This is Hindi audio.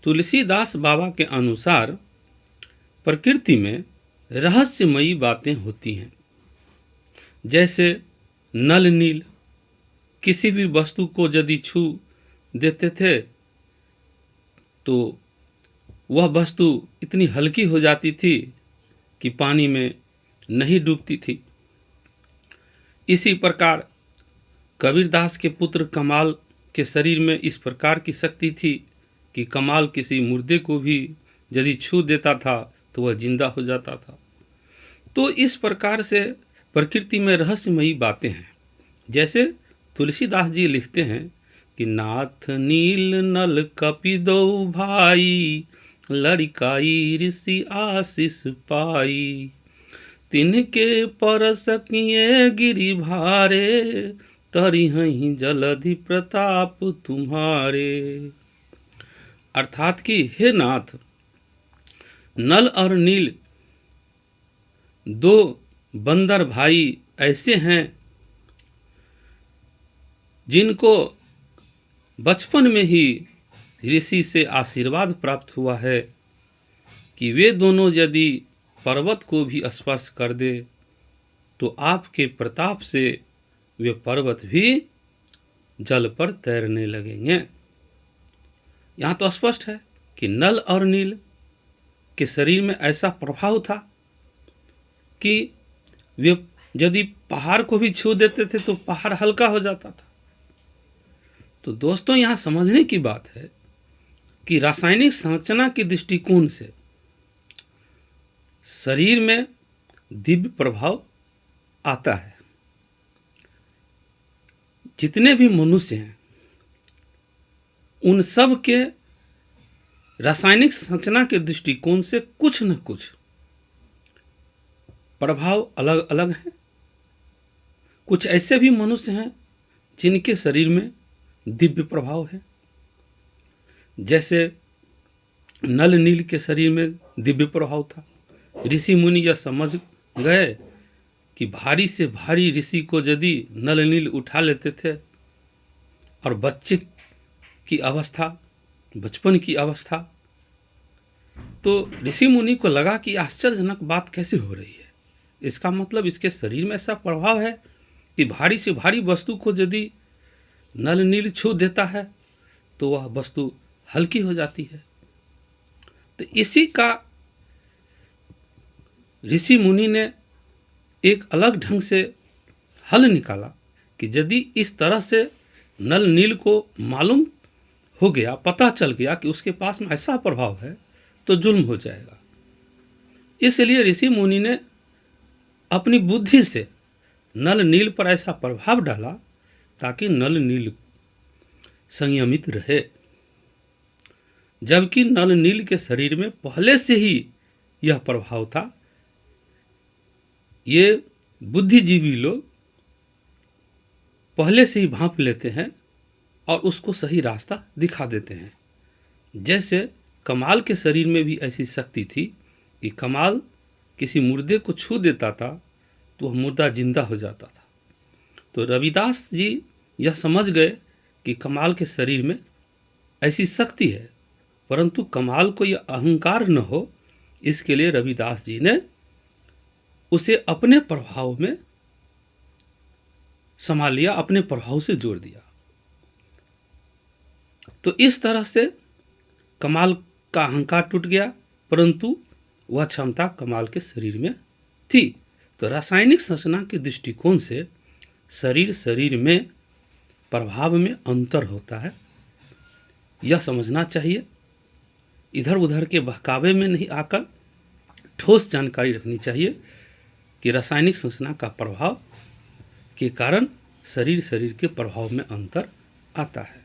तुलसीदास बाबा के अनुसार प्रकृति में रहस्यमयी बातें होती हैं। जैसे नल नील किसी भी वस्तु को यदि छू देते थे तो वह वस्तु इतनी हल्की हो जाती थी कि पानी में नहीं डूबती थी। इसी प्रकार कबीरदास के पुत्र कमाल के शरीर में इस प्रकार की शक्ति थी कि कमाल किसी मुर्दे को भी यदि छू देता था तो वह जिंदा हो जाता था। तो इस प्रकार से प्रकृति में रहस्यमयी बातें हैं। जैसे तुलसीदास जी लिखते हैं कि नाथ नील नल कपिदो भाई, लड़काई ऋषि आशीष पाई, तिनके परस किए गिरि भारे, तरी हहीं जलधि प्रताप तुम्हारे। अर्थात कि हे नाथ, नल और नील दो बंदर भाई ऐसे हैं जिनको बचपन में ही ऋषि से आशीर्वाद प्राप्त हुआ है कि वे दोनों यदि पर्वत को भी स्पर्श कर दे तो आपके प्रताप से वे पर्वत भी जल पर तैरने लगेंगे। यहाँ तो स्पष्ट है कि नल और नील के शरीर में ऐसा प्रभाव था कि वे यदि पहाड़ को भी छू देते थे तो पहाड़ हल्का हो जाता था। तो दोस्तों, यहाँ समझने की बात है कि रासायनिक संरचना के दृष्टिकोण से शरीर में दिव्य प्रभाव आता है। जितने भी मनुष्य हैं उन सब के रासायनिक संरचना के दृष्टिकोण से कुछ न कुछ प्रभाव अलग अलग हैं। कुछ ऐसे भी मनुष्य हैं जिनके शरीर में दिव्य प्रभाव है। जैसे नल नील के शरीर में दिव्य प्रभाव था। ऋषि मुनि यह समझ गए कि भारी से भारी ऋषि को यदि नल नील उठा लेते थे और बच्चे की अवस्था, बचपन की अवस्था, तो ऋषि मुनि को लगा कि आश्चर्यजनक बात कैसे हो रही है। इसका मतलब इसके शरीर में ऐसा प्रभाव है कि भारी से भारी वस्तु को यदि नल नील छू देता है तो वह वस्तु हल्की हो जाती है। तो इसी का ऋषि मुनि ने एक अलग ढंग से हल निकाला कि यदि इस तरह से नल नील को मालूम हो गया, पता चल गया कि उसके पास में ऐसा प्रभाव है तो जुल्म हो जाएगा। इसलिए ऋषि मुनि ने अपनी बुद्धि से नल नील पर ऐसा प्रभाव डाला ताकि नल नील संयमित रहे। जबकि नल नील के शरीर में पहले से ही यह प्रभाव था। ये बुद्धिजीवी लोग पहले से ही भांप लेते हैं और उसको सही रास्ता दिखा देते हैं। जैसे कमाल के शरीर में भी ऐसी शक्ति थी कि कमाल किसी मुर्दे को छू देता था तो वह मुर्दा जिंदा हो जाता था। तो रविदास जी यह समझ गए कि कमाल के शरीर में ऐसी शक्ति है, परंतु कमाल को यह अहंकार न हो, इसके लिए रविदास जी ने उसे अपने प्रभाव में संभाल लिया, अपने प्रभाव से जोड़ दिया। तो इस तरह से कमाल का अहंकार टूट गया, परंतु वह क्षमता कमाल के शरीर में थी। तो रासायनिक संरचना के दृष्टिकोण से शरीर में प्रभाव में अंतर होता है, यह समझना चाहिए। इधर उधर के बहकावे में नहीं आकर ठोस जानकारी रखनी चाहिए कि रासायनिक संरचना का प्रभाव के कारण शरीर के प्रभाव में अंतर आता है।